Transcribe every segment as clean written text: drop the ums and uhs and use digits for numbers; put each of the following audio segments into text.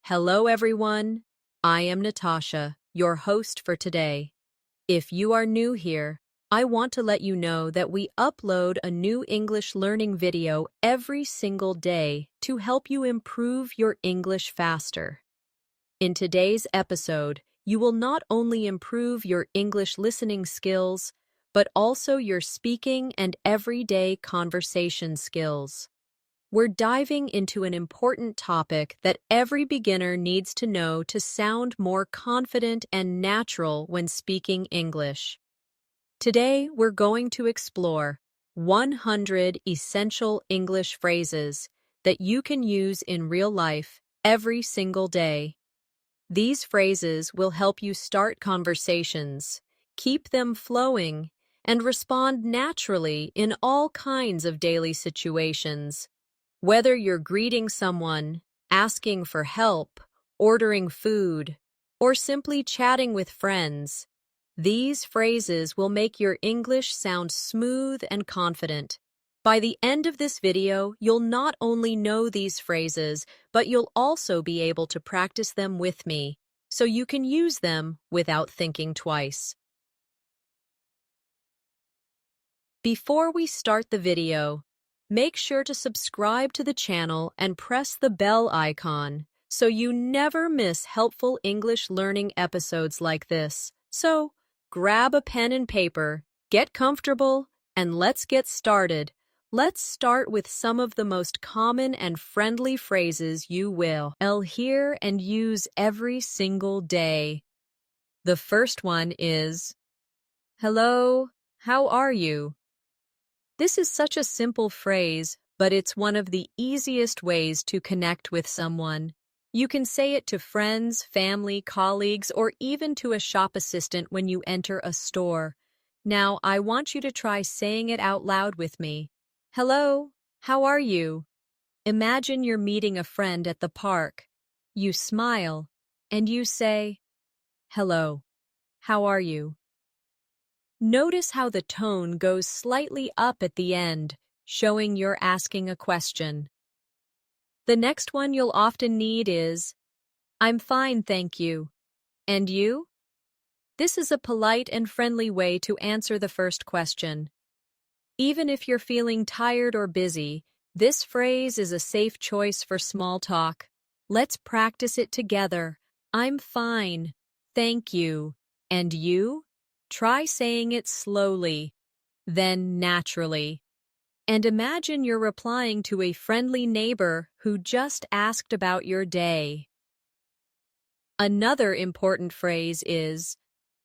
Hello, everyone. I am Natasha, your host for today. If you are new here, I want to let you know that we upload a new English learning video every single day to help you improve your English faster. In today's episode, you will not only improve your English listening skills, but also your speaking and everyday conversation skills. We're diving into an important topic that every beginner needs to know to sound more confident and natural when speaking English. Today, we're going to explore 100 essential English phrases that you can use in real life every single day. These phrases will help you start conversations, keep them flowing, and respond naturally in all kinds of daily situations. Whether you're greeting someone, asking for help, ordering food, or simply chatting with friends, these phrases will make your English sound smooth and confident. By the end of this video, you'll not only know these phrases, but you'll also be able to practice them with me, so you can use them without thinking twice. Before we start the video, make sure to subscribe to the channel and press the bell icon so you never miss helpful English learning episodes like this. So, grab a pen and paper, get comfortable, and let's get started. Let's start with some of the most common and friendly phrases you will hear and use every single day. The first one is, "Hello, how are you?" This is such a simple phrase, but it's one of the easiest ways to connect with someone. You can say it to friends, family, colleagues, or even to a shop assistant when you enter a store. Now, I want you to try saying it out loud with me. Hello, how are you? Imagine you're meeting a friend at the park. You smile, and you say, "Hello, how are you?" Notice how the tone goes slightly up at the end, showing you're asking a question. The next one you'll often need is, "I'm fine, thank you. And you?" This is a polite and friendly way to answer the first question. Even if you're feeling tired or busy, this phrase is a safe choice for small talk. Let's practice it together. I'm fine, thank you. And you? Try saying it slowly, then naturally. And imagine you're replying to a friendly neighbor who just asked about your day. Another important phrase is,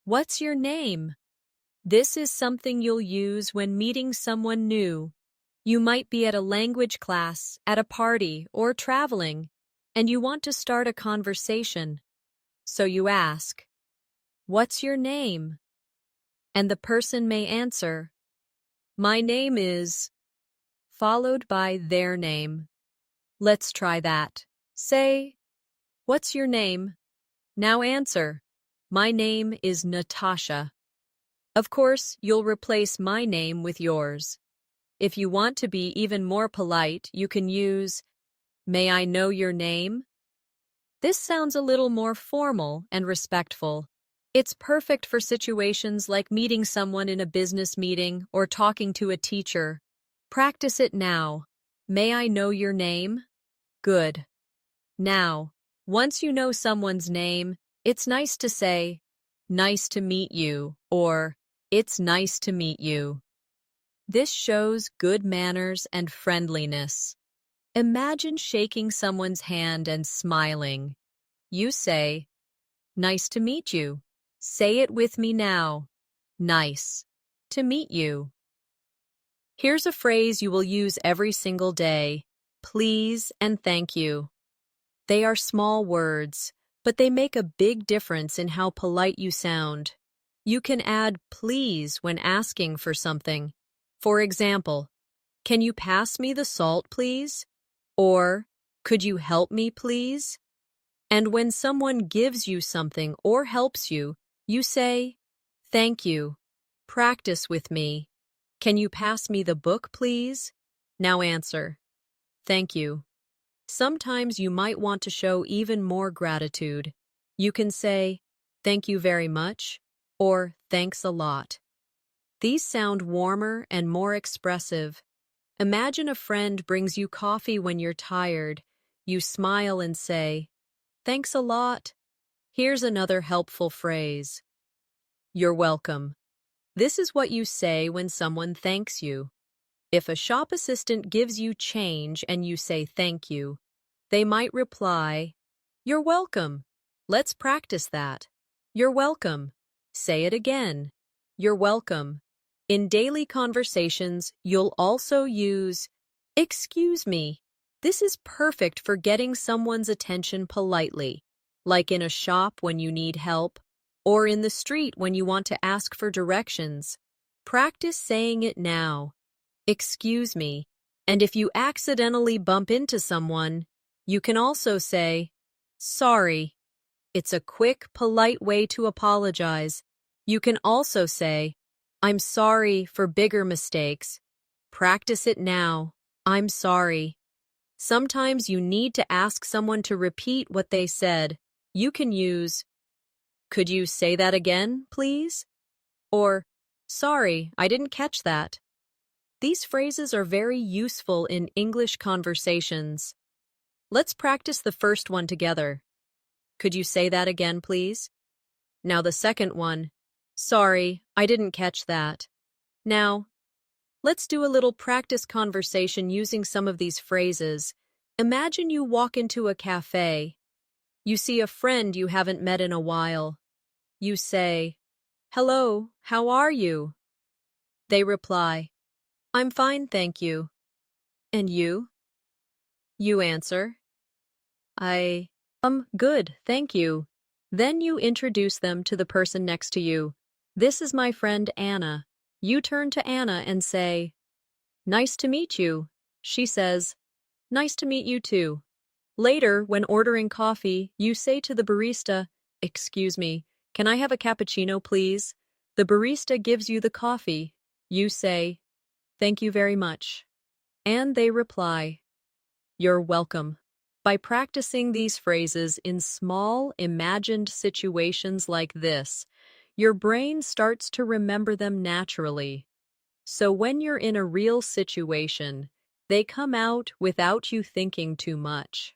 "What's your name?" This is something you'll use when meeting someone new. You might be at a language class, at a party, or traveling, and you want to start a conversation. So you ask, "What's your name?" And the person may answer, "My name is," followed by their name. Let's try that. Say, "What's your name?" Now answer, "My name is Natasha." Of course, you'll replace my name with yours. If you want to be even more polite, you can use, "May I know your name?" This sounds a little more formal and respectful. It's perfect for situations like meeting someone in a business meeting or talking to a teacher. Practice it now. "May I know your name?" Good. Now, once you know someone's name, it's nice to say, "Nice to meet you," or "It's nice to meet you." This shows good manners and friendliness. Imagine shaking someone's hand and smiling. You say, "Nice to meet you." Say it with me now. Nice to meet you. Here's a phrase you will use every single day. Please and thank you. They are small words, but they make a big difference in how polite you sound. You can add please when asking for something. For example, "Can you pass me the salt, please?" Or, "Could you help me, please?" And when someone gives you something or helps you, you say, "Thank you. Practice with me. Can you pass me the book, please?" Now answer, "Thank you." Sometimes you might want to show even more gratitude. You can say, "Thank you very much," or "Thanks a lot." These sound warmer and more expressive. Imagine a friend brings you coffee when you're tired. You smile and say, "Thanks a lot." Here's another helpful phrase. You're welcome. This is what you say when someone thanks you. If a shop assistant gives you change and you say thank you, they might reply, "You're welcome." Let's practice that. You're welcome. Say it again. You're welcome. In daily conversations, you'll also use, "Excuse me." This is perfect for getting someone's attention politely, like in a shop when you need help, or in the street when you want to ask for directions. Practice saying it now. Excuse me. And if you accidentally bump into someone, you can also say, "Sorry." It's a quick, polite way to apologize. You can also say, "I'm sorry," for bigger mistakes. Practice it now. I'm sorry. Sometimes you need to ask someone to repeat what they said. You can use, "Could you say that again, please?" Or, "Sorry, I didn't catch that." These phrases are very useful in English conversations. Let's practice the first one together. Could you say that again, please? Now the second one. Sorry, I didn't catch that. Now, let's do a little practice conversation using some of these phrases. Imagine you walk into a cafe. You see a friend you haven't met in a while. You say, "Hello, how are you?" They reply, "I'm fine, thank you." And you? You answer, Good, thank you." Then you introduce them to the person next to you. "This is my friend Anna." You turn to Anna and say, "Nice to meet you." She says, "Nice to meet you too." Later, when ordering coffee, you say to the barista, "Excuse me, can I have a cappuccino, please?" The barista gives you the coffee. You say, "Thank you very much." And they reply, "You're welcome." By practicing these phrases in small, imagined situations like this, your brain starts to remember them naturally. So when you're in a real situation, they come out without you thinking too much.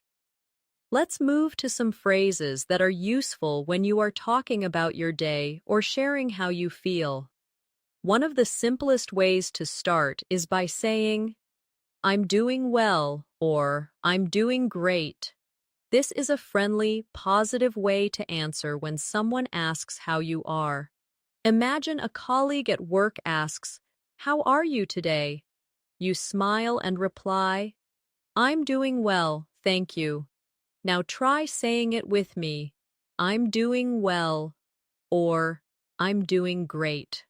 Let's move to some phrases that are useful when you are talking about your day or sharing how you feel. One of the simplest ways to start is by saying, "I'm doing well," or "I'm doing great." This is a friendly, positive way to answer when someone asks how you are. Imagine a colleague at work asks, "How are you today?" You smile and reply, "I'm doing well, thank you." Now try saying it with me. "I'm doing well," or "I'm doing great."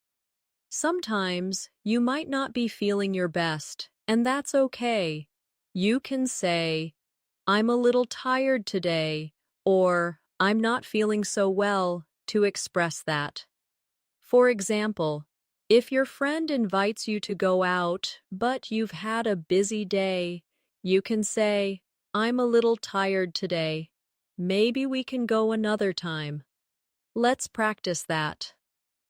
Sometimes you might not be feeling your best, and that's okay. You can say, "I'm a little tired today," or "I'm not feeling so well," to express that. For example, if your friend invites you to go out, but you've had a busy day, you can say, "I'm a little tired today. Maybe we can go another time." Let's practice that.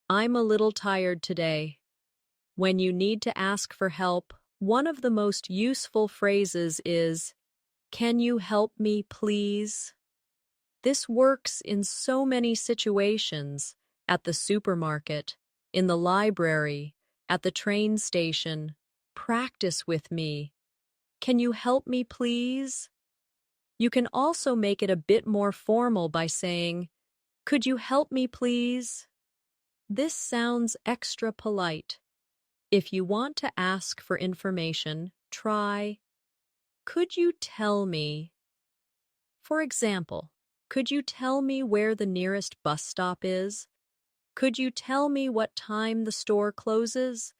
"I'm a little tired today." When you need to ask for help, one of the most useful phrases is, "Can you help me, please?" This works in so many situations: at the supermarket, in the library, at the train station. Practice with me. "Can you help me, please?" You can also make it a bit more formal by saying, "Could you help me, please?" This sounds extra polite. If you want to ask for information, try, "Could you tell me?" For example, "Could you tell me where the nearest bus stop is?" "Could you tell me what time the store closes?"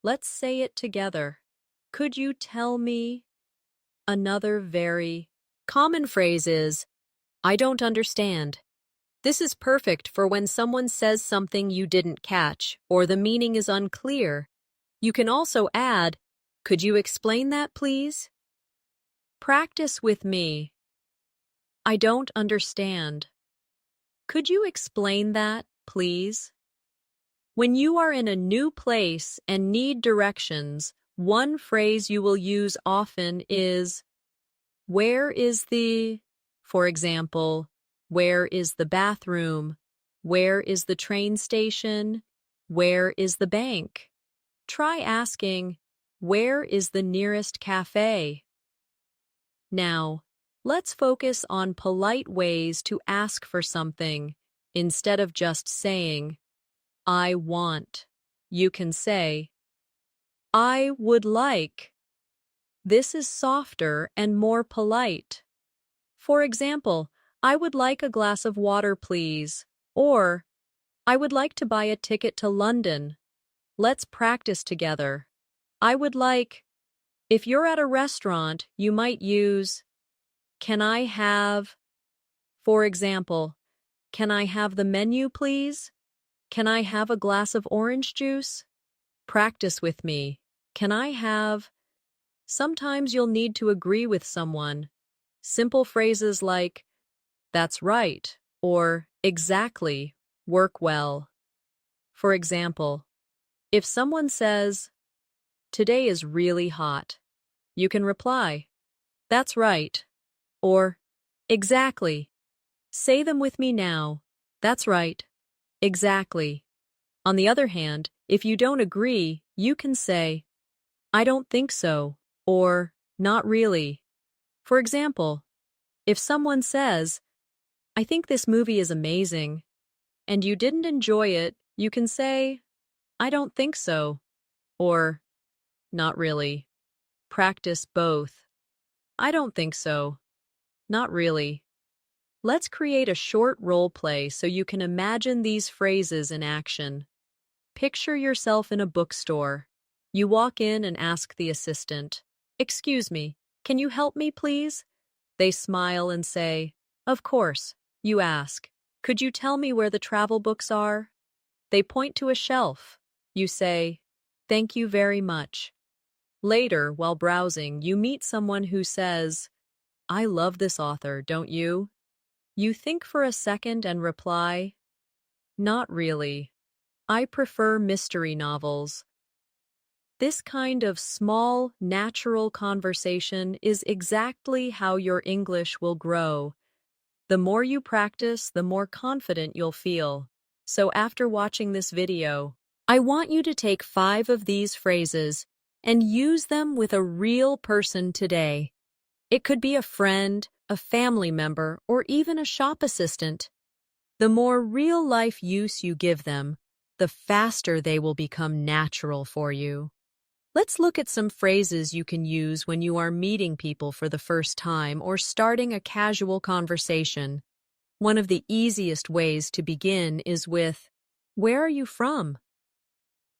Let's say it together. "Could you tell me?" Another very common phrase is, "I don't understand." This is perfect for when someone says something you didn't catch or the meaning is unclear. You can also add, "Could you explain that, please?" Practice with me. I don't understand. Could you explain that, please? When you are in a new place and need directions, one phrase you will use often is, where is the, for example, where is the bathroom? Where is the train station? Where is the bank? Try asking, where is the nearest cafe? Now, let's focus on polite ways to ask for something instead of just saying, I want. You can say, I would like. This is softer and more polite. For example, I would like a glass of water, please. Or, I would like to buy a ticket to London. Let's practice together. I would like. If you're at a restaurant, you might use, can I have, for example, can I have the menu, please? Can I have a glass of orange juice? Practice with me. Can I have? Sometimes you'll need to agree with someone. Simple phrases like, that's right, or exactly, work well. For example, if someone says, today is really hot, you can reply, that's right, or exactly. Say them with me now. That's right, exactly. On the other hand, if you don't agree, you can say, I don't think so, or not really. For example, if someone says, I think this movie is amazing, and you didn't enjoy it, you can say, I don't think so, or not really. Practice both. I don't think so. Not really. Let's create a short role play so you can imagine these phrases in action. Picture yourself in a bookstore. You walk in and ask the assistant, excuse me, can you help me, please? They smile and say, of course. You ask, could you tell me where the travel books are? They point to a shelf. You say, thank you very much. Later, while browsing, you meet someone who says, I love this author, don't you? You think for a second and reply, not really. I prefer mystery novels. This kind of small, natural conversation is exactly how your English will grow. The more you practice, the more confident you'll feel. So after watching this video, I want you to take 5 of these phrases and use them with a real person today. It could be a friend, a family member, or even a shop assistant. The more real-life use you give them, the faster they will become natural for you. Let's look at some phrases you can use when you are meeting people for the first time or starting a casual conversation. One of the easiest ways to begin is with, where are you from?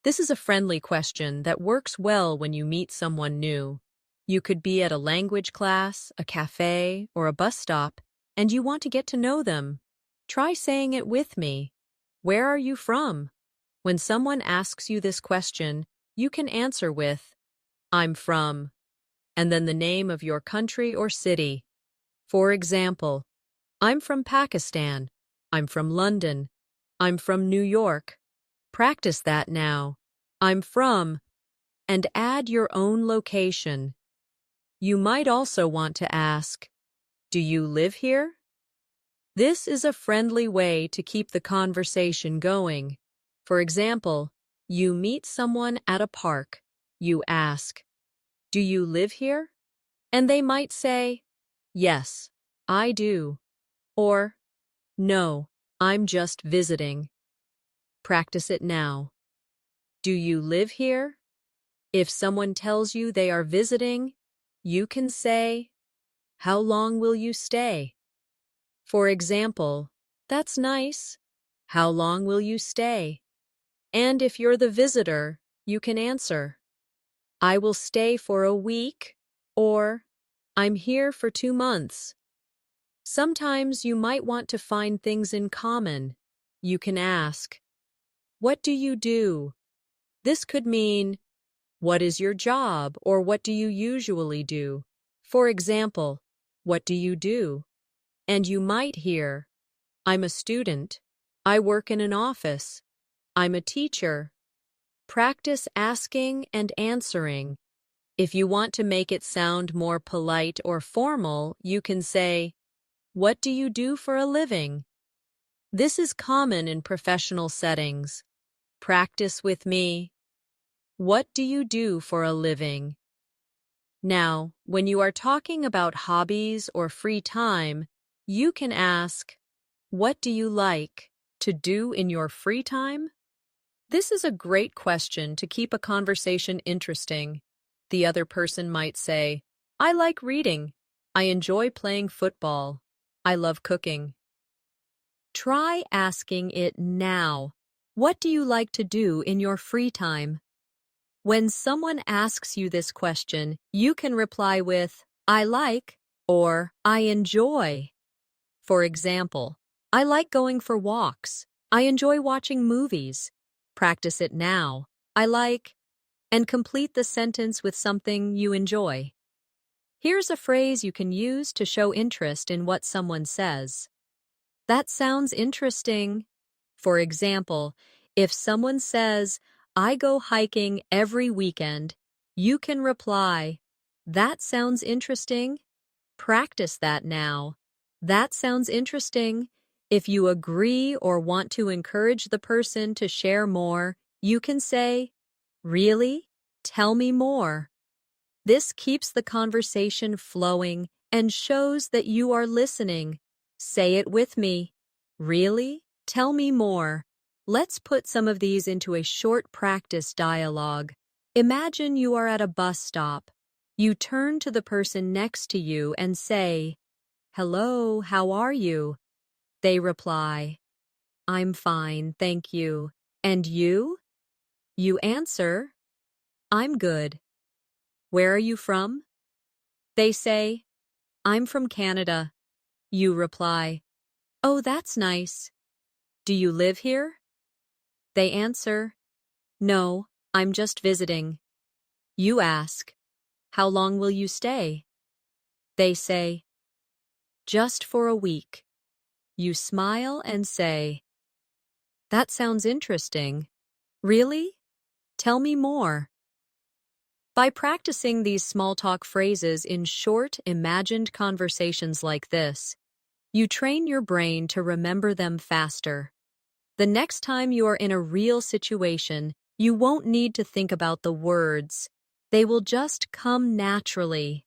This is a friendly question that works well when you meet someone new. You could be at a language class, a cafe, or a bus stop, and you want to get to know them. Try saying it with me. Where are you from? When someone asks you this question, you can answer with, I'm from, and then the name of your country or city. For example, I'm from Pakistan. I'm from London. I'm from New York. Practice that now. I'm from, and add your own location. You might also want to ask, do you live here? This is a friendly way to keep the conversation going. For example, you meet someone at a park. You ask, do you live here? And they might say, yes, I do. Or, no, I'm just visiting. Practice it now. Do you live here? If someone tells you they are visiting, you can say, how long will you stay? For example, that's nice. How long will you stay? And if you're the visitor, you can answer, I will stay for a week, or I'm here for 2 months. Sometimes you might want to find things in common. You can ask, what do you do? This could mean, what is your job, or what do you usually do? For example, what do you do? And you might hear, I'm a student. I work in an office. I'm a teacher. Practice asking and answering. If you want to make it sound more polite or formal, you can say, what do you do for a living? This is common in professional settings. Practice with me. What do you do for a living? Now, when you are talking about hobbies or free time, you can ask, what do you like to do in your free time? This is a great question to keep a conversation interesting. The other person might say, I like reading. I enjoy playing football. I love cooking. Try asking it now. What do you like to do in your free time? When someone asks you this question, you can reply with, I like or I enjoy. For example, I like going for walks. I enjoy watching movies. Practice it now. I like, and complete the sentence with something you enjoy. Here's a phrase you can use to show interest in what someone says. That sounds interesting. For example, if someone says, I go hiking every weekend, you can reply, that sounds interesting. Practice that now. That sounds interesting. If you agree or want to encourage the person to share more, you can say, really? Tell me more. This keeps the conversation flowing and shows that you are listening. Say it with me. Really? Tell me more. Let's put some of these into a short practice dialogue. Imagine you are at a bus stop. You turn to the person next to you and say, hello, how are you? They reply, I'm fine, thank you. And you? You answer, I'm good. Where are you from? They say, I'm from Canada. You reply, oh, that's nice. Do you live here? They answer, no, I'm just visiting. You ask, how long will you stay? They say, just for a week. You smile and say, that sounds interesting. Really? Tell me more. By practicing these small talk phrases in short, imagined conversations like this, you train your brain to remember them faster. The next time you are in a real situation, you won't need to think about the words. They will just come naturally.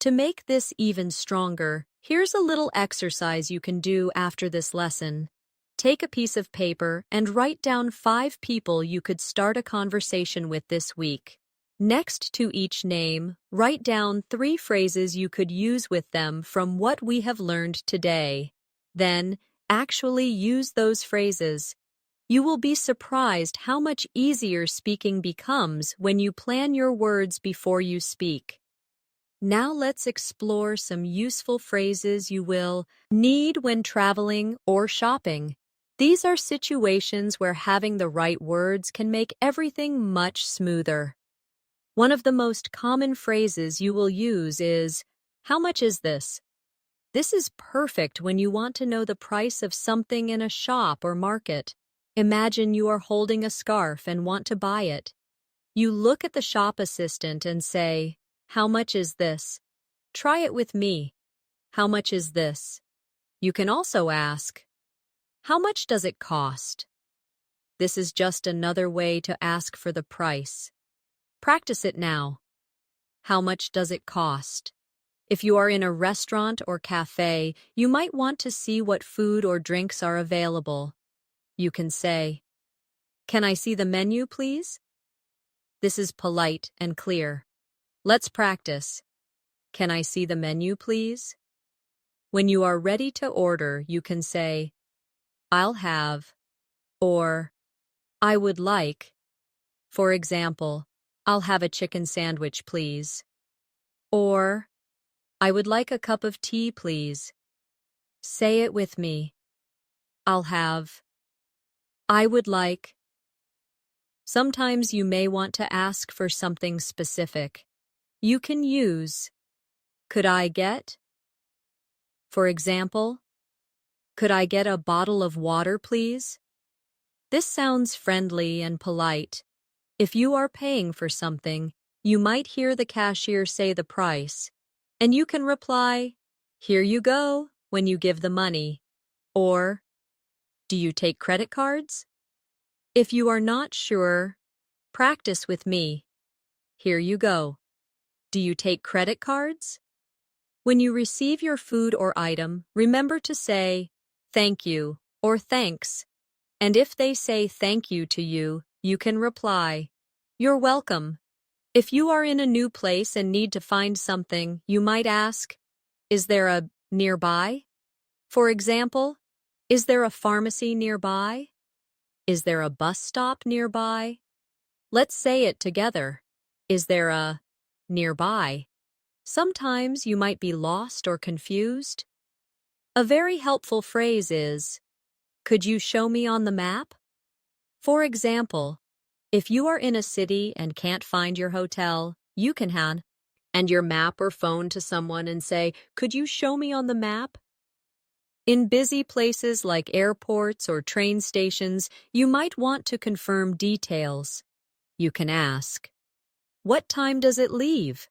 To make this even stronger, here's a little exercise you can do after this lesson. Take a piece of paper and write down 5 people you could start a conversation with this week. Next to each name, write down 3 phrases you could use with them from what we have learned today. Then, actually use those phrases. You will be surprised how much easier speaking becomes when you plan your words before you speak. Now let's explore some useful phrases you will need when traveling or shopping. These are situations where having the right words can make everything much smoother. One of the most common phrases you will use is, how much is this? This is perfect when you want to know the price of something in a shop or market. Imagine you are holding a scarf and want to buy it. You look at the shop assistant and say, how much is this? Try it with me. How much is this? You can also ask, how much does it cost? This is just another way to ask for the price. Practice it now. How much does it cost? If you are in a restaurant or cafe, you might want to see what food or drinks are available. You can say, can I see the menu, please? This is polite and clear. Let's practice. Can I see the menu, please? When you are ready to order, you can say, I'll have, or I would like. For example, I'll have a chicken sandwich, please. Or, I would like a cup of tea, please. Say it with me. I'll have. I would like. Sometimes you may want to ask for something specific. You can use Could I get? For example, could I get a bottle of water, please? This sounds friendly and polite. If you are paying for something, you might hear the cashier say the price, and you can reply, "Here you go," when you give the money. Or, "Do you take credit cards?" If you are not sure, practice with me. Here you go. Do you take credit cards? When you receive your food or item, remember to say, "Thank you," or "Thanks." And if they say thank you to you, you can reply, "You're welcome." If you are in a new place and need to find something, you might ask, "Is there a nearby?" For example, "Is there a pharmacy nearby?" "Is there a bus stop nearby?" Let's say it together. Is there a nearby? Sometimes you might be lost or confused. A very helpful phrase is, "Could you show me on the map?" For example, if you are in a city and can't find your hotel, you can hand your map or phone to someone and say, "Could you show me on the map?" In busy places like airports or train stations, you might want to confirm details. You can ask, "What time does it leave?"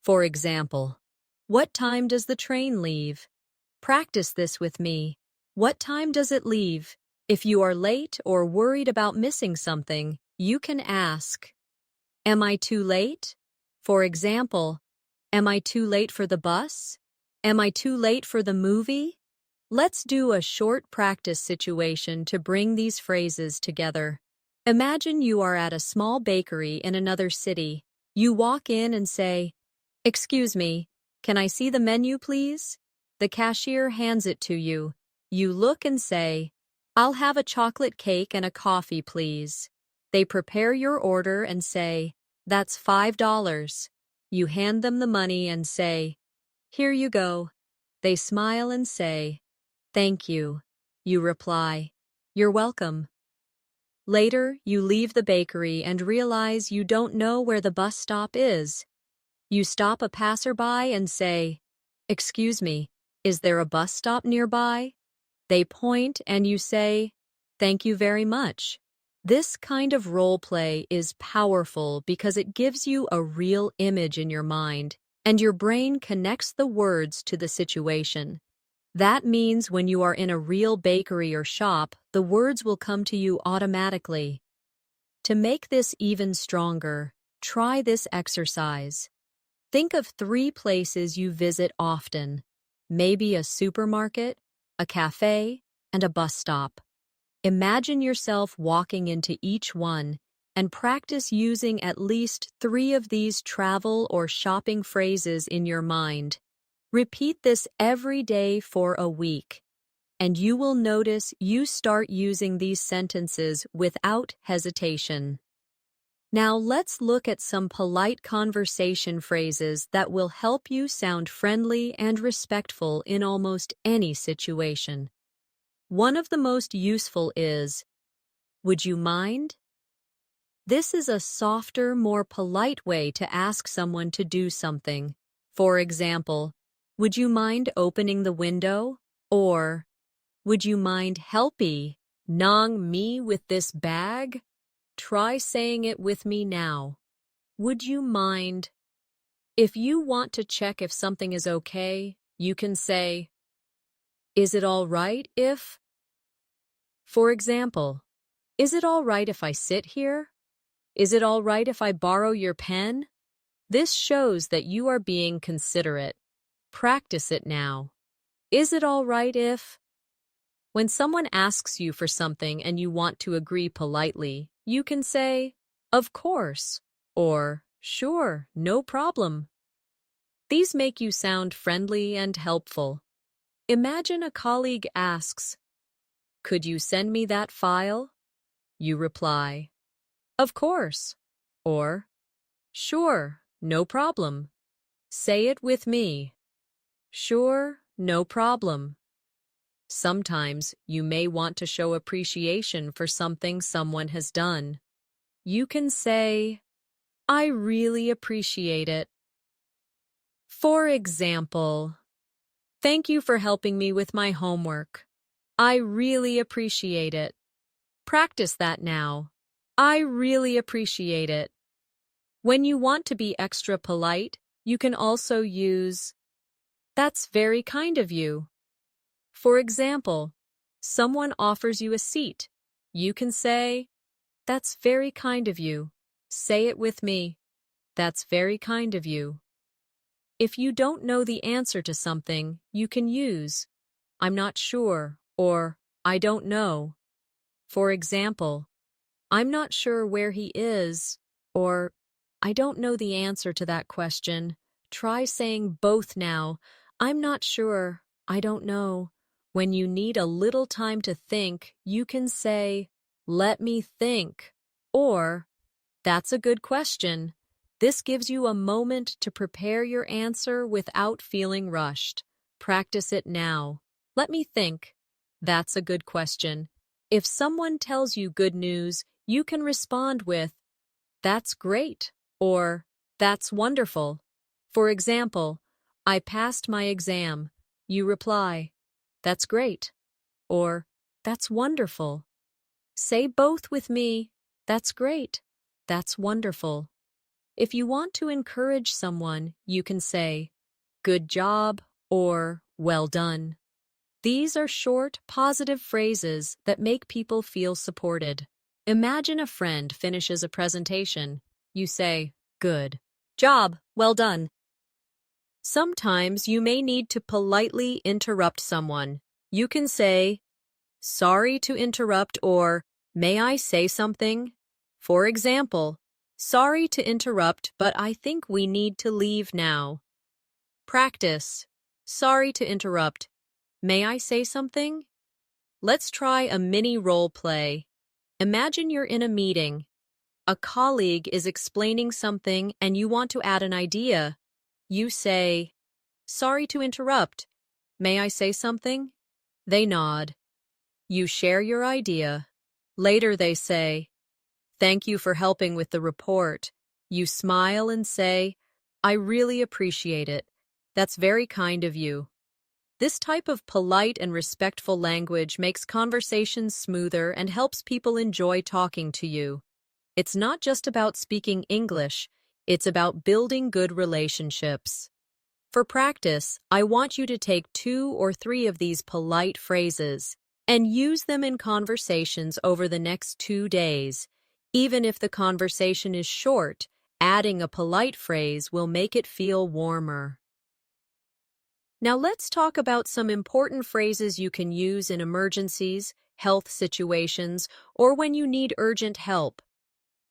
For example, "What time does the train leave?" Practice this with me. What time does it leave? If you are late or worried about missing something, you can ask, "Am I too late?" For example, "Am I too late for the bus?" "Am I too late for the movie?" Let's do a short practice situation to bring these phrases together. Imagine you are at a small bakery in another city. You walk in and say, "Excuse me, can I see the menu, please?" The cashier hands it to you. You look and say, "I'll have a chocolate cake and a coffee, please." They prepare your order and say, "That's $5. You hand them the money and say, "Here you go." They smile and say, "Thank you." You reply, "You're welcome." Later, you leave the bakery and realize you don't know where the bus stop is. You stop a passerby and say, "Excuse me, is there a bus stop nearby?" They point and you say, "Thank you very much." This kind of role play is powerful because it gives you a real image in your mind, and your brain connects the words to the situation. That means when you are in a real bakery or shop, the words will come to you automatically. To make this even stronger, try this exercise. Think of 3 places you visit often, maybe a supermarket, a cafe, and a bus stop. Imagine yourself walking into each one and practice using at least 3 of these travel or shopping phrases in your mind. Repeat this every day for a week, and you will notice you start using these sentences without hesitation. Now let's look at some polite conversation phrases that will help you sound friendly and respectful in almost any situation. One of the most useful is, "Would you mind?" This is a softer, more polite way to ask someone to do something. For example, "Would you mind opening the window?" Or, "Would you mind helping me with this bag?" Try saying it with me now. Would you mind? If you want to check if something is okay, you can say, "Is it all right if?" For example, "Is it all right if I sit here?" "Is it all right if I borrow your pen?" This shows that you are being considerate. Practice it now. Is it all right if? When someone asks you for something and you want to agree politely, you can say, "Of course," or "Sure, no problem." These make you sound friendly and helpful. Imagine a colleague asks, "Could you send me that file?" You reply, "Of course," or "Sure, no problem." Say it with me. Sure, no problem. Sometimes you may want to show appreciation for something someone has done. You can say, "I really appreciate it." For example, thank you for helping me with my homework. I really appreciate it. Practice that now. I really appreciate it. When you want to be extra polite, you can also use, that's very kind of you. For example, someone offers you a seat. You can say, that's very kind of you. Say it with me. That's very kind of you. If you don't know the answer to something, you can use, I'm not sure, or I don't know. For example, I'm not sure where he is, or I don't know the answer to that question. Try saying both now. I'm not sure, I don't know. When you need a little time to think, you can say, let me think, or that's a good question. This gives you a moment to prepare your answer without feeling rushed. Practice it now. Let me think. That's a good question. If someone tells you good news, you can respond with, that's great, or that's wonderful. For example, I passed my exam. You reply, that's great, or that's wonderful. Say both with me, that's great, that's wonderful. If you want to encourage someone, you can say, good job, or well done. These are short, positive phrases that make people feel supported. Imagine a friend finishes a presentation. You say, good job, well done. Sometimes you may need to politely interrupt someone. You can say, sorry to interrupt, or may I say something? For example, sorry to interrupt, but I think we need to leave now. Practice. Sorry to interrupt. May I say something? Let's try a mini role play. Imagine you're in a meeting. A colleague is explaining something and you want to add an idea. You say, sorry to interrupt. May I say something? They nod. You share your idea. Later they say, thank you for helping with the report. You smile and say, I really appreciate it. That's very kind of you. This type of polite and respectful language makes conversations smoother and helps people enjoy talking to you. It's not just about speaking English, it's about building good relationships. For practice, I want you to take 2 or 3 of these polite phrases and use them in conversations over the next 2 days. Even if the conversation is short, adding a polite phrase will make it feel warmer. Now let's talk about some important phrases you can use in emergencies, health situations, or when you need urgent help.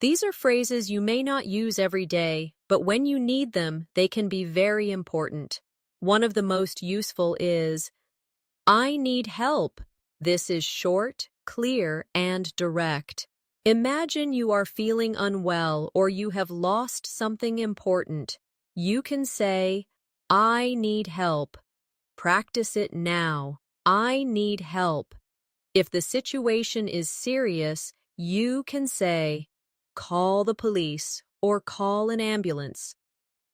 These are phrases you may not use every day, but when you need them, they can be very important. One of the most useful is, I need help. This is short, clear, and direct. Imagine you are feeling unwell or you have lost something important. You can say, I need help. Practice it now. I need help. If the situation is serious, you can say, call the police or call an ambulance.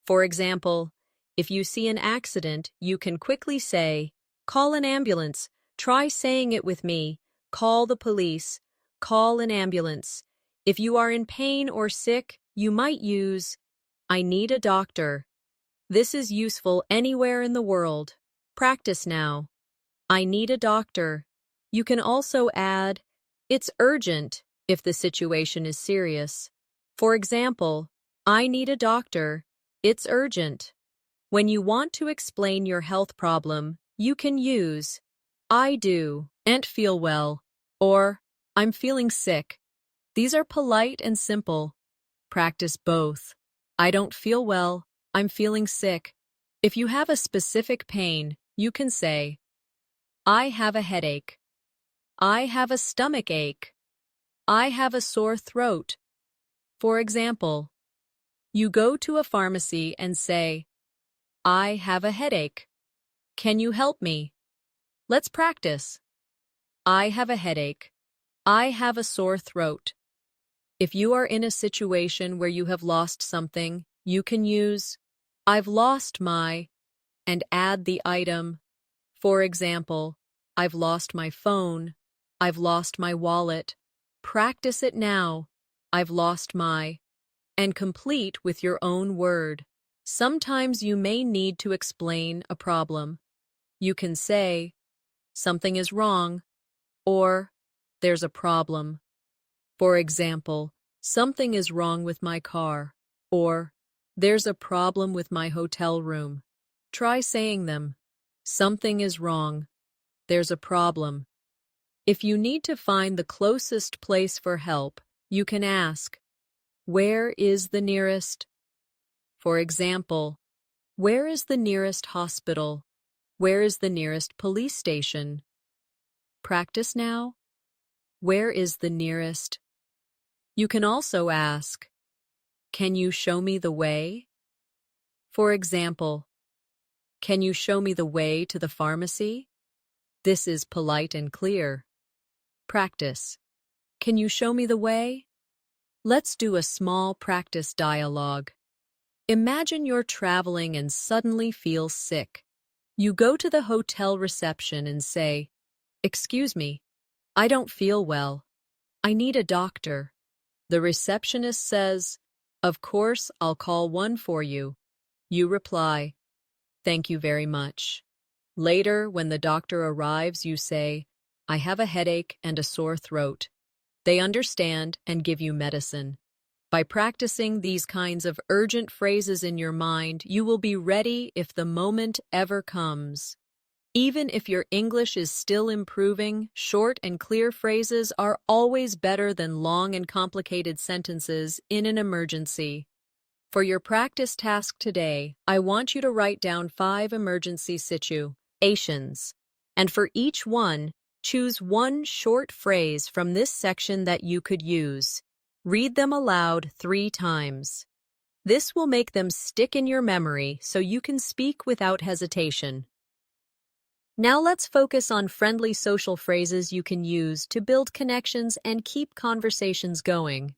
For example, if you see an accident, you can quickly say, call an ambulance. Try saying it with me. Call the police. Call an ambulance. If you are in pain or sick, you might use, I need a doctor. This is useful anywhere in the world. Practice now. I need a doctor. You can also add, it's urgent if the situation is serious. For example, I need a doctor. It's urgent. When you want to explain your health problem, you can use, I do, and feel well, or I'm feeling sick. These are polite and simple. Practice both. I don't feel well. I'm feeling sick. If you have a specific pain, you can say, I have a headache. I have a stomach ache. I have a sore throat. For example, you go to a pharmacy and say, I have a headache. Can you help me? Let's practice. I have a headache. I have a sore throat. If you are in a situation where you have lost something, you can use, I've lost my, and add the item. For example, I've lost my phone. I've lost my wallet. Practice it now. I've lost my, and complete with your own word. Sometimes you may need to explain a problem. You can say, something is wrong, or there's a problem. For example, something is wrong with my car, or there's a problem with my hotel room. Try saying them. Something is wrong. There's a problem. If you need to find the closest place for help, you can ask, where is the nearest? For example, where is the nearest hospital? Where is the nearest police station? Practice now. Where is the nearest? You can also ask, can you show me the way? For example, can you show me the way to the pharmacy? This is polite and clear. Practice. Can you show me the way? Let's do a small practice dialogue. Imagine you're traveling and suddenly feel sick. You go to the hotel reception and say, excuse me, I don't feel well. I need a doctor. The receptionist says, of course, I'll call one for you. You reply, thank you very much. Later, when the doctor arrives, you say, I have a headache and a sore throat. They understand and give you medicine. By practicing these kinds of urgent phrases in your mind, you will be ready if the moment ever comes. Even if your English is still improving, short and clear phrases are always better than long and complicated sentences in an emergency. For your practice task today, I want you to write down 5 emergency situations, and for each one, choose one short phrase from this section that you could use. Read them aloud 3 times. This will make them stick in your memory so you can speak without hesitation. Now let's focus on friendly social phrases you can use to build connections and keep conversations going.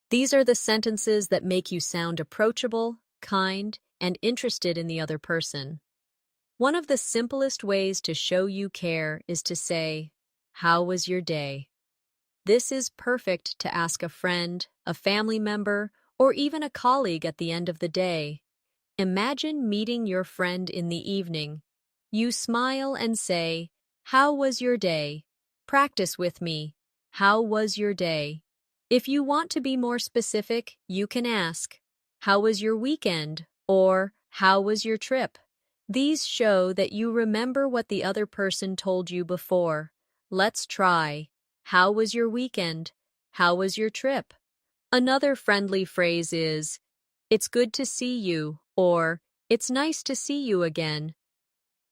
These are the sentences that make you sound approachable, kind, and interested in the other person. One of the simplest ways to show you care is to say, how was your day? This is perfect to ask a friend, a family member, or even a colleague at the end of the day. Imagine meeting your friend in the evening. You smile and say, how was your day? Practice with me. How was your day? If you want to be more specific, you can ask, how was your weekend? Or, how was your trip? These show that you remember what the other person told you before. Let's try. How was your weekend? How was your trip? Another friendly phrase is, it's good to see you, or it's nice to see you again.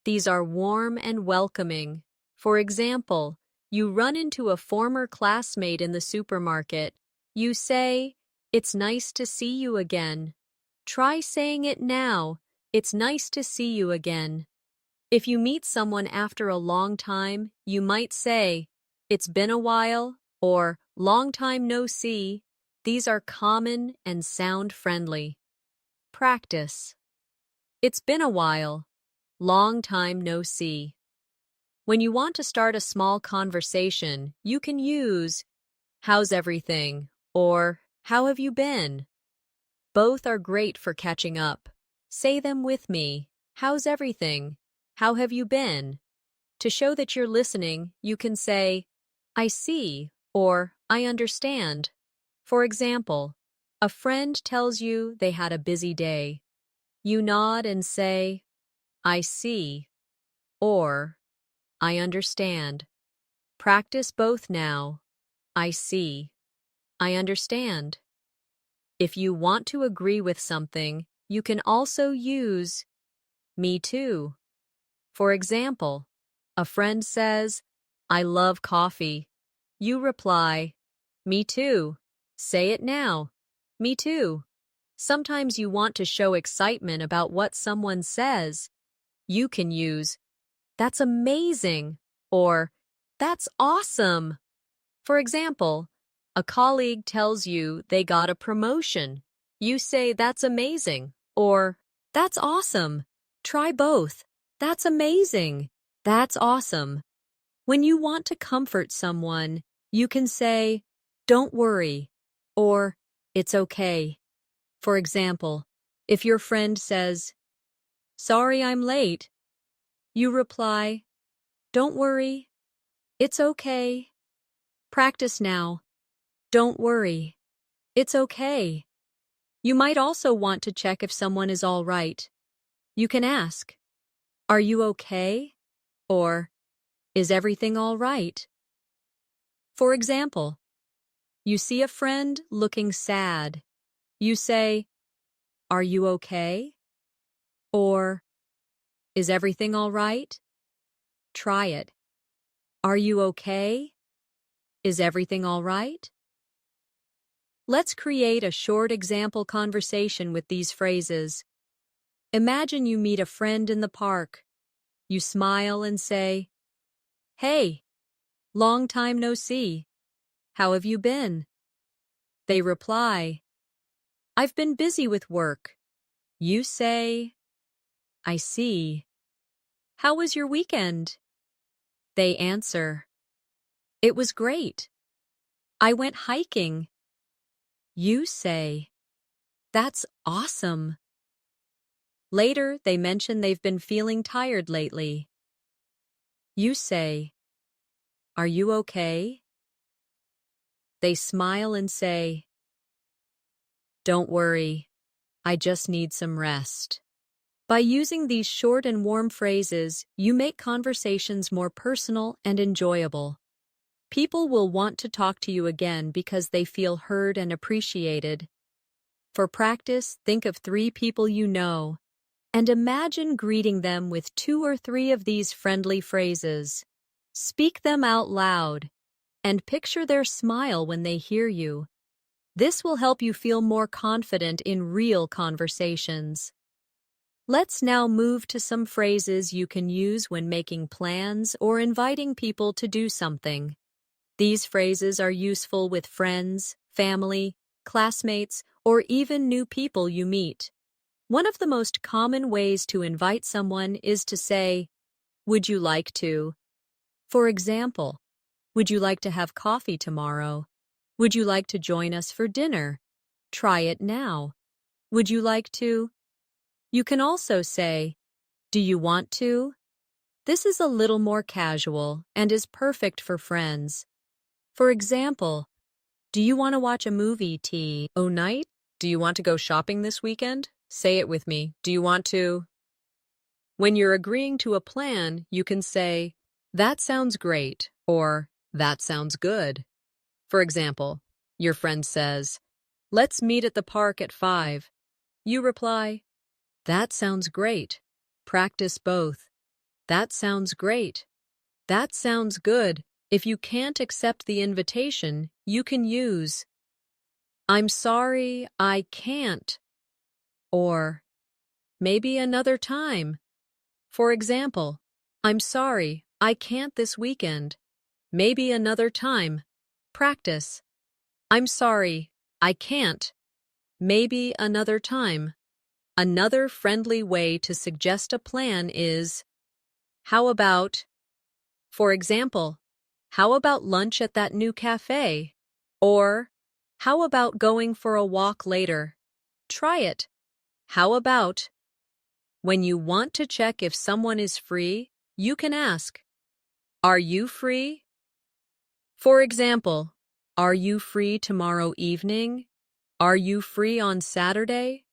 These are warm and welcoming. For example, you run into a former classmate in the supermarket. You say, it's nice to see you again. Try saying it now. It's nice to see you again. If you meet someone after a long time, you might say, it's been a while, or long time no see. These are common and sound friendly. Practice. It's been a while. Long time no see. When you want to start a small conversation, you can use, how's everything? Or, how have you been? Both are great for catching up. Say them with me. How's everything? How have you been? To show that you're listening, you can say, I see, or I understand. For example, a friend tells you they had a busy day. You nod and say, I see, or I understand. Practice both now. I see. I understand. If you want to agree with something, you can also use me too. For example, a friend says, I love coffee. You reply, me too. Say it now. Me too. Sometimes you want to show excitement about what someone says. You can use, that's amazing, or that's awesome. For example, a colleague tells you they got a promotion. You say that's amazing, or That's awesome. Try both. That's amazing. That's awesome. When you want to comfort someone, you can say, "Don't worry," or "It's okay." For example, if your friend says, "Sorry I'm late," you reply, "Don't worry. It's okay." Practice now. Don't worry. It's okay. You might also want to check if someone is all right. You can ask, "Are you okay?" or "Is everything all right?" For example, you see a friend looking sad. You say, "Are you okay?" or "Is everything all right?" Try it. "Are you okay? Is everything all right?" Let's create a short example conversation with these phrases. Imagine you meet a friend in the park. You smile and say, "Hey, long time no see. How have you been?" They reply, "I've been busy with work." You say, "I see. How was your weekend?" They answer, "It was great. I went hiking." You say, "That's awesome." Later, they mention they've been feeling tired lately. You say, "Are you okay?" They smile and say, "Don't worry. I just need some rest." By using these short and warm phrases, you make conversations more personal and enjoyable. People will want to talk to you again because they feel heard and appreciated. For practice, think of 3 people you know, and imagine greeting them with 2 or 3 of these friendly phrases. Speak them out loud, and picture their smile when they hear you. This will help you feel more confident in real conversations. Let's now move to some phrases you can use when making plans or inviting people to do something. These phrases are useful with friends, family, classmates, or even new people you meet. One of the most common ways to invite someone is to say, "Would you like to?" For example, "Would you like to have coffee tomorrow?" "Would you like to join us for dinner?" Try it now. "Would you like to?" You can also say, "Do you want to?" This is a little more casual and is perfect for friends. For example, "Do you want to watch a movie tonight? Do you want to go shopping this weekend?" Say it with me. Do you want to? When you're agreeing to a plan, you can say, "That sounds great," or "That sounds good." For example, your friend says, "Let's meet at the park at 5. You reply, "That sounds great." Practice both. "That sounds great." "That sounds good." If you can't accept the invitation, you can use, "I'm sorry, I can't," or "Maybe another time." For example, "I'm sorry, I can't this weekend. Maybe another time." Practice. "I'm sorry, I can't. Maybe another time." Another friendly way to suggest a plan is, "How about?" For example, "How about lunch at that new cafe?" Or, "How about going for a walk later?" Try it. How about? When you want to check if someone is free, you can ask, "Are you free?" For example, "Are you free tomorrow evening?" "Are you free on Saturday?"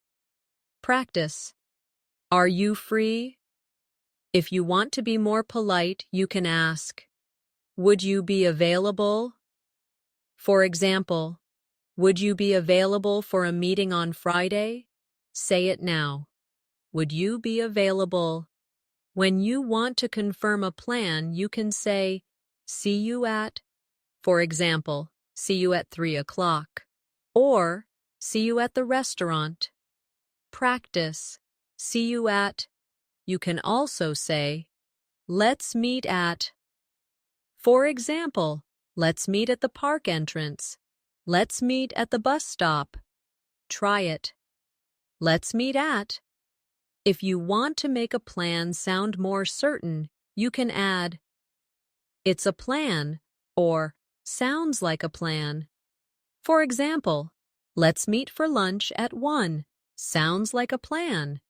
Practice. "Are you free?" If you want to be more polite, you can ask, "Would you be available?" For example, "Would you be available for a meeting on Friday?" Say it now. Would you be available? When you want to confirm a plan, you can say, "See you at," for example, "See you at 3 o'clock," or "See you at the restaurant." Practice. "See you at." You can also say, "Let's meet at." For example, "Let's meet at the park entrance." "Let's meet at the bus stop." Try it. "Let's meet at." If you want to make a plan sound more certain, you can add, "It's a plan," or "sounds like a plan." For example, "Let's meet for lunch at 1. Sounds like a plan."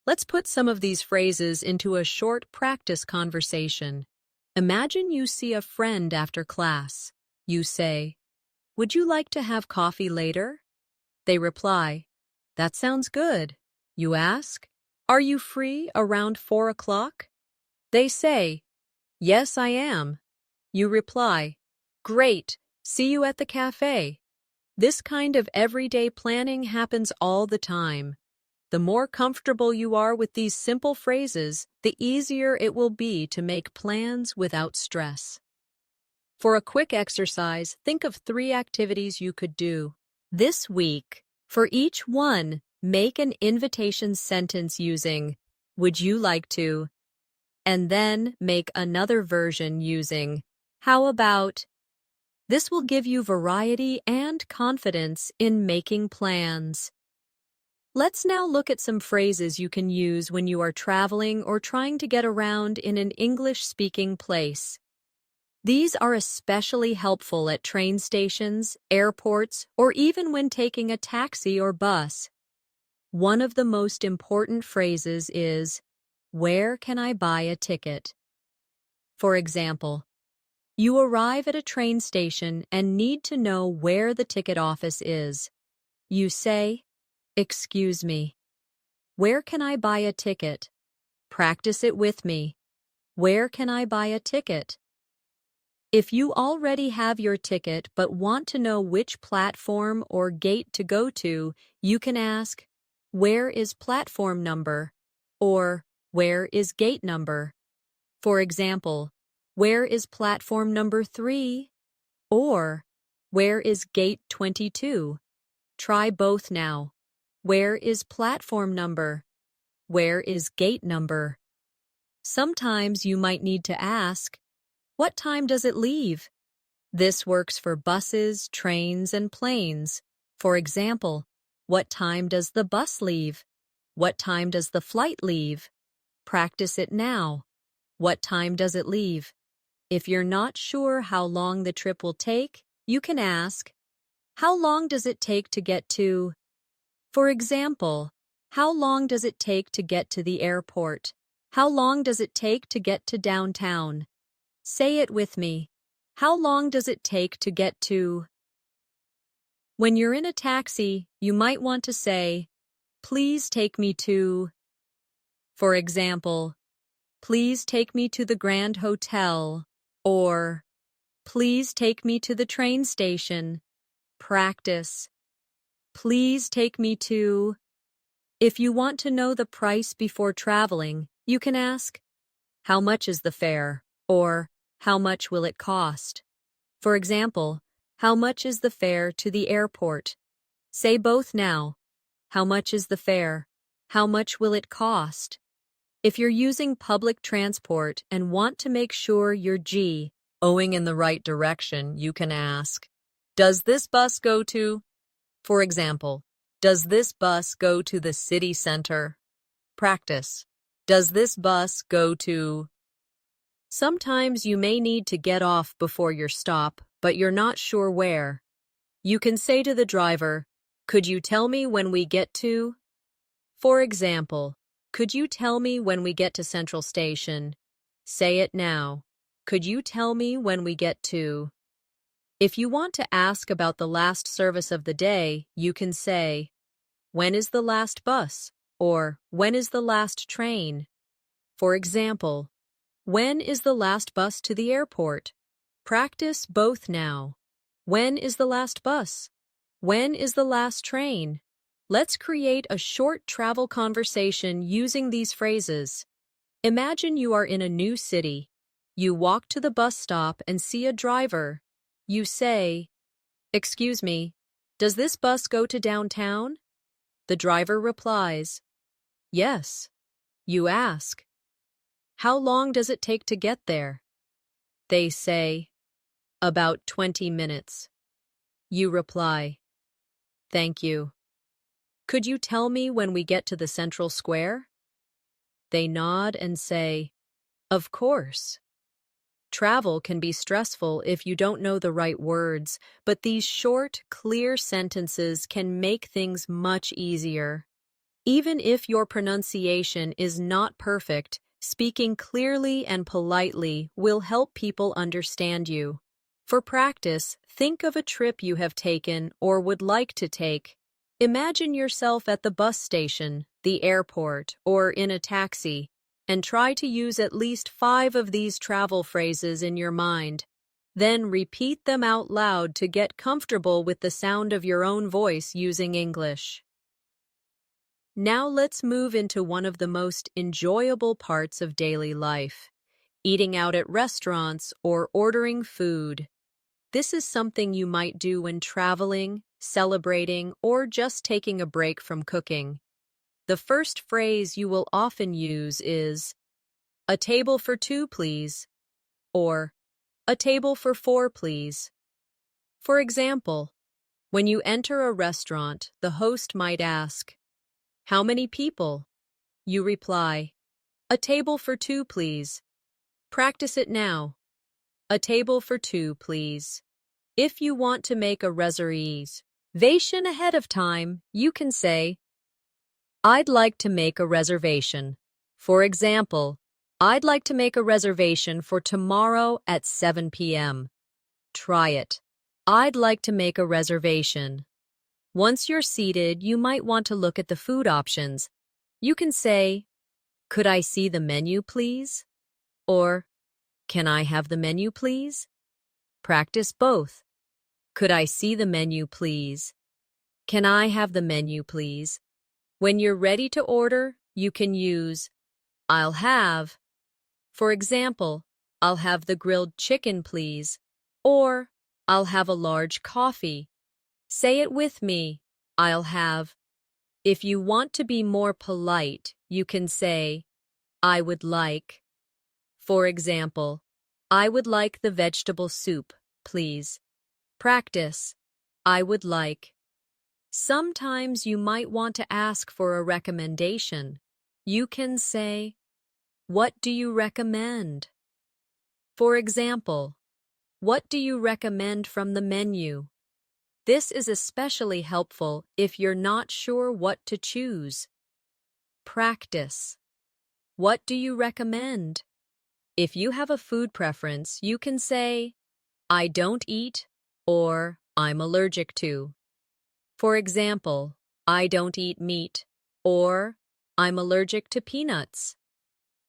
Let's put some of these phrases into a short practice conversation. Imagine you see a friend after class. You say, "Would you like to have coffee later?" They reply, "That sounds good." You ask, "Are you free around 4 o'clock?" They say, "Yes, I am." You reply, "Great, see you at the cafe." This kind of everyday planning happens all the time. The more comfortable you are with these simple phrases, the easier it will be to make plans without stress. For a quick exercise, think of 3 activities you could do this week. For each one, make an invitation sentence using "Would you like to?" and then make another version using "How about?" This will give you variety and confidence in making plans. Let's now look at some phrases you can use when you are traveling or trying to get around in an English-speaking place. These are especially helpful at train stations, airports, or even when taking a taxi or bus. One of the most important phrases is, "Where can I buy a ticket?" For example, you arrive at a train station and need to know where the ticket office is. You say, "Excuse me, where can I buy a ticket?" Practice it with me. Where can I buy a ticket? If you already have your ticket but want to know which platform or gate to go to, you can ask, "Where is platform number?" or "Where is gate number?" For example, "Where is platform number 3?" or "Where is gate 22?" Try both now. Where is platform number? Where is gate number? Sometimes you might need to ask, "What time does it leave?" This works for buses, trains, and planes. For example, "What time does the bus leave?" "What time does the flight leave?" Practice it now. What time does it leave? If you're not sure how long the trip will take, you can ask, "How long does it take to get to?" For example, "How long does it take to get to the airport?" "How long does it take to get to downtown?" Say it with me. How long does it take to get to? When you're in a taxi, you might want to say, "Please take me to." For example, "Please take me to the Grand Hotel," or "Please take me to the train station." Practice. Please take me to. If you want to know the price before traveling, you can ask, "How much is the fare?" or "How much will it cost?" For example, "How much is the fare to the airport?" Say both now. How much is the fare? How much will it cost? If you're using public transport and want to make sure you're going in the right direction, you can ask, "Does this bus go to?" For example, "Does this bus go to the city center?" Practice. Does this bus go to? Sometimes you may need to get off before your stop, but you're not sure where. You can say to the driver, "Could you tell me when we get to?" For example, "Could you tell me when we get to Central Station?" Say it now. Could you tell me when we get to? If you want to ask about the last service of the day, you can say, "When is the last bus?" or "When is the last train?" For example, "When is the last bus to the airport?" Practice both now. When is the last bus? When is the last train? Let's create a short travel conversation using these phrases. Imagine you are in a new city. You walk to the bus stop and see a driver. You say, "Excuse me, does this bus go to downtown?" The driver replies, "Yes." You ask, "How long does it take to get there?" They say, "About 20 minutes." You reply, "Thank you. Could you tell me when we get to the Central Square?" They nod and say, "Of course." Travel can be stressful if you don't know the right words, but these short, clear sentences can make things much easier. Even if your pronunciation is not perfect, speaking clearly and politely will help people understand you. For practice, think of a trip you have taken or would like to take. Imagine yourself at the bus station, the airport, or in a taxi, and try to use at least 5 of these travel phrases in your mind. Then repeat them out loud to get comfortable with the sound of your own voice using English. Now let's move into one of the most enjoyable parts of daily life, eating out at restaurants or ordering food. This is something you might do when traveling, celebrating, or just taking a break from cooking. The first phrase you will often use is, "A table for 2, please," or "A table for 4, please." For example, when you enter a restaurant, the host might ask, "How many people?" You reply, "A table for 2, please." Practice it now. "A table for 2, please." If you want to make a reservation ahead of time, you can say, "I'd like to make a reservation." For example, "I'd like to make a reservation for tomorrow at 7 p.m. Try it. "I'd like to make a reservation." Once you're seated, you might want to look at the food options. You can say, "Could I see the menu, please?" Or, "Can I have the menu, please?" Practice both. "Could I see the menu, please?" "Can I have the menu, please?" When you're ready to order, you can use "I'll have." For example, "I'll have the grilled chicken, please," or "I'll have a large coffee." Say it with me, "I'll have." If you want to be more polite, you can say, "I would like." For example, "I would like the vegetable soup, please." Practice, "I would like." Sometimes you might want to ask for a recommendation. You can say, "What do you recommend?" For example, "What do you recommend from the menu?" This is especially helpful if you're not sure what to choose. Practice. What do you recommend? If you have a food preference, you can say, "I don't eat," or "I'm allergic to." For example, "I don't eat meat," or "I'm allergic to peanuts."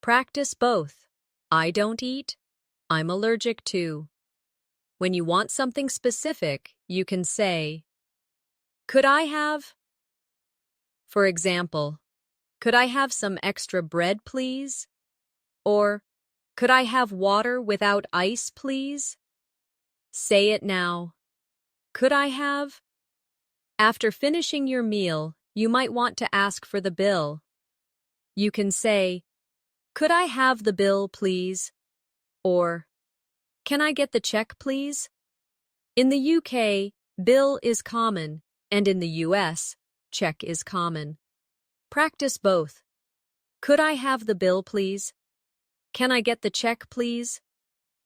Practice both. "I don't eat," "I'm allergic to." When you want something specific, you can say, "Could I have?" For example, "Could I have some extra bread, please?" Or, "Could I have water without ice, please?" Say it now. "Could I have?" After finishing your meal, you might want to ask for the bill. You can say, "Could I have the bill, please?" Or, "Can I get the check, please?" In the UK, bill is common, and in the US, check is common. Practice both. "Could I have the bill, please?" "Can I get the check, please?"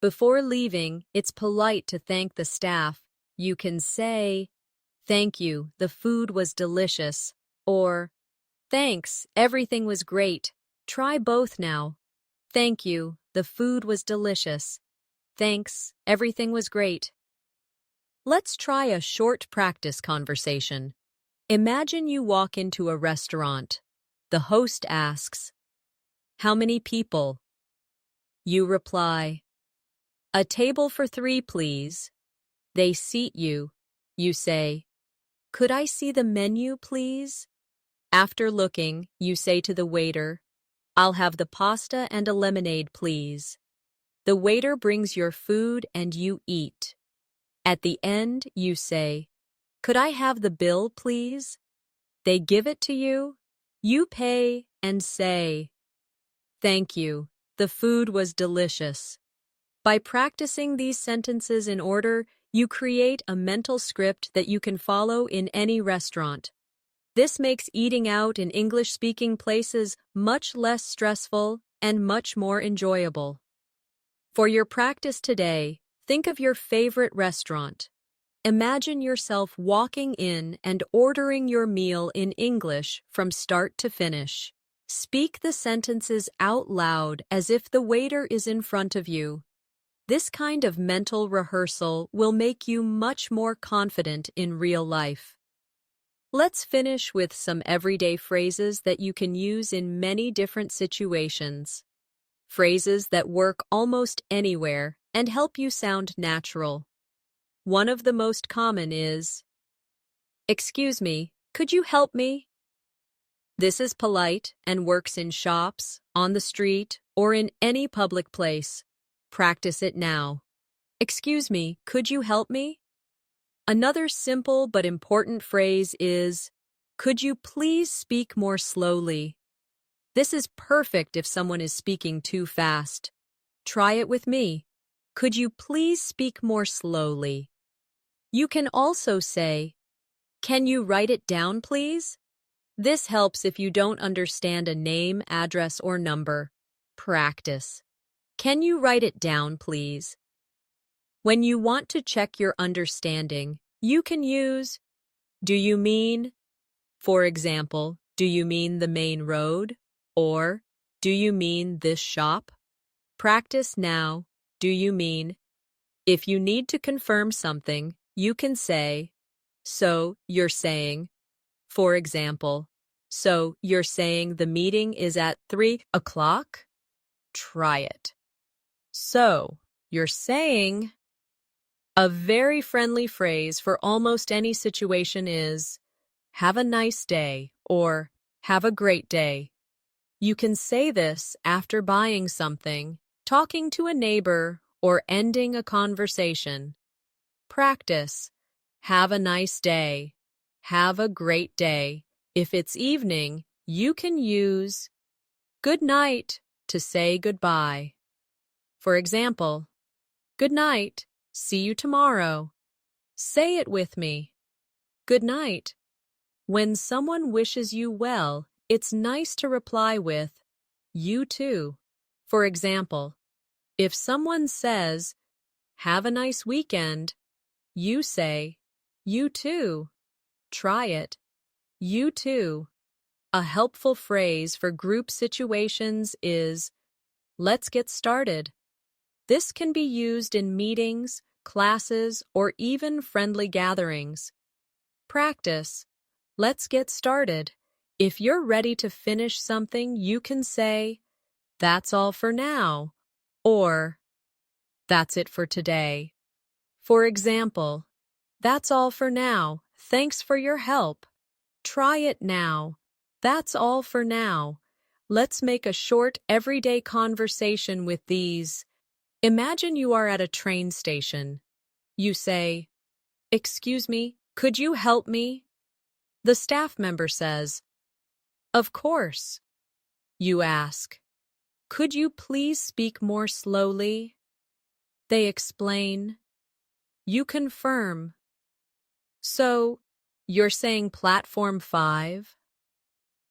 Before leaving, it's polite to thank the staff. You can say, "Thank you, the food was delicious," or "Thanks, everything was great." Try both now. "Thank you, the food was delicious." "Thanks, everything was great." Let's try a short practice conversation. Imagine you walk into a restaurant. The host asks, "How many people?" You reply, "A table for 3, please." They seat you. You say, "Could I see the menu, please?" After looking, you say to the waiter, "I'll have the pasta and a lemonade, please." The waiter brings your food and you eat. At the end, you say, "Could I have the bill, please?" They give it to you. You pay and say, "Thank you, the food was delicious." By practicing these sentences in order, you create a mental script that you can follow in any restaurant. This makes eating out in English-speaking places much less stressful and much more enjoyable. For your practice today, think of your favorite restaurant. Imagine yourself walking in and ordering your meal in English from start to finish. Speak the sentences out loud as if the waiter is in front of you. This kind of mental rehearsal will make you much more confident in real life. Let's finish with some everyday phrases that you can use in many different situations. Phrases that work almost anywhere and help you sound natural. One of the most common is, "Excuse me, could you help me?" This is polite and works in shops, on the street, or in any public place. Practice it now. "Excuse me, could you help me?" Another simple but important phrase is, "Could you please speak more slowly?" This is perfect if someone is speaking too fast. Try it with me. "Could you please speak more slowly?" You can also say, "Can you write it down, please?" This helps if you don't understand a name, address, or number. Practice. "Can you write it down, please?" When you want to check your understanding, you can use, "Do you mean?" For example, "Do you mean the main road?" Or, "Do you mean this shop?" Practice now, "Do you mean?" If you need to confirm something, you can say, "So, you're saying," for example, "So, you're saying the meeting is at 3 o'clock?" Try it. "So, you're saying..." A very friendly phrase for almost any situation is, "Have a nice day," or "Have a great day." You can say this after buying something, talking to a neighbor, or ending a conversation. Practice. "Have a nice day." "Have a great day." If it's evening, you can use "good night" to say goodbye. For example, "Good night. See you tomorrow." Say it with me. Good night. When someone wishes you well, it's nice to reply with, "You too." For example, if someone says, "Have a nice weekend," you say, "You too." Try it. You too. A helpful phrase for group situations is, "Let's get started." This can be used in meetings, classes, or even friendly gatherings. Practice. "Let's get started." If you're ready to finish something, you can say, "That's all for now," or "That's it for today." For example, "That's all for now. Thanks for your help." Try it now. "That's all for now." Let's make a short, everyday conversation with these. Imagine you are at a train station. You say, "Excuse me, could you help me?" The staff member says, "Of course." You ask, "Could you please speak more slowly?" They explain. You confirm. "So, you're saying platform 5?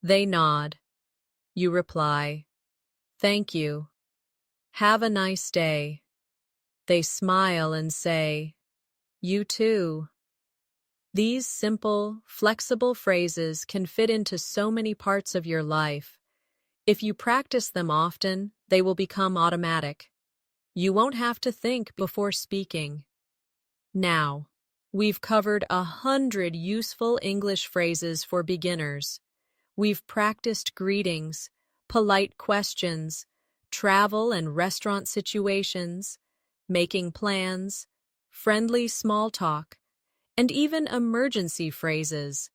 They nod. You reply, "Thank you. Have a nice day." They smile and say, "You too." These simple, flexible phrases can fit into so many parts of your life. If you practice them often, they will become automatic. You won't have to think before speaking. Now, we've covered 100 useful English phrases for beginners. We've practiced greetings, polite questions, travel and restaurant situations, making plans, friendly small talk, and even emergency phrases.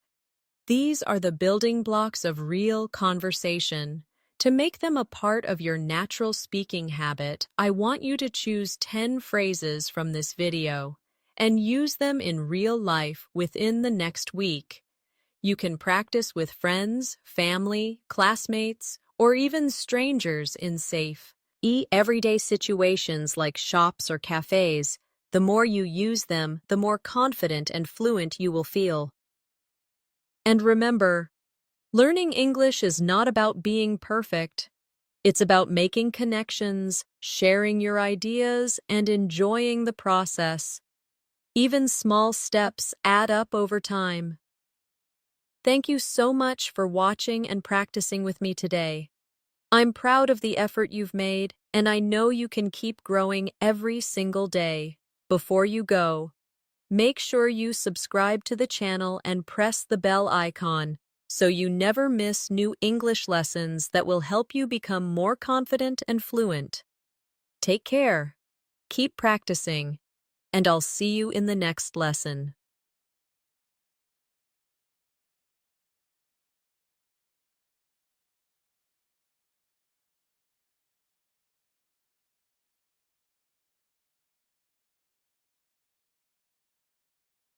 These are the building blocks of real conversation. To make them a part of your natural speaking habit, I want you to choose 10 phrases from this video and use them in real life within the next week. You can practice with friends, family, classmates, or even strangers in safe, everyday situations like shops or cafes. The more you use them, the more confident and fluent you will feel. And remember, learning English is not about being perfect. It's about making connections, sharing your ideas, and enjoying the process. Even small steps add up over time. Thank you so much for watching and practicing with me today. I'm proud of the effort you've made, and I know you can keep growing every single day. Before you go, make sure you subscribe to the channel and press the bell icon so you never miss new English lessons that will help you become more confident and fluent. Take care, keep practicing, and I'll see you in the next lesson.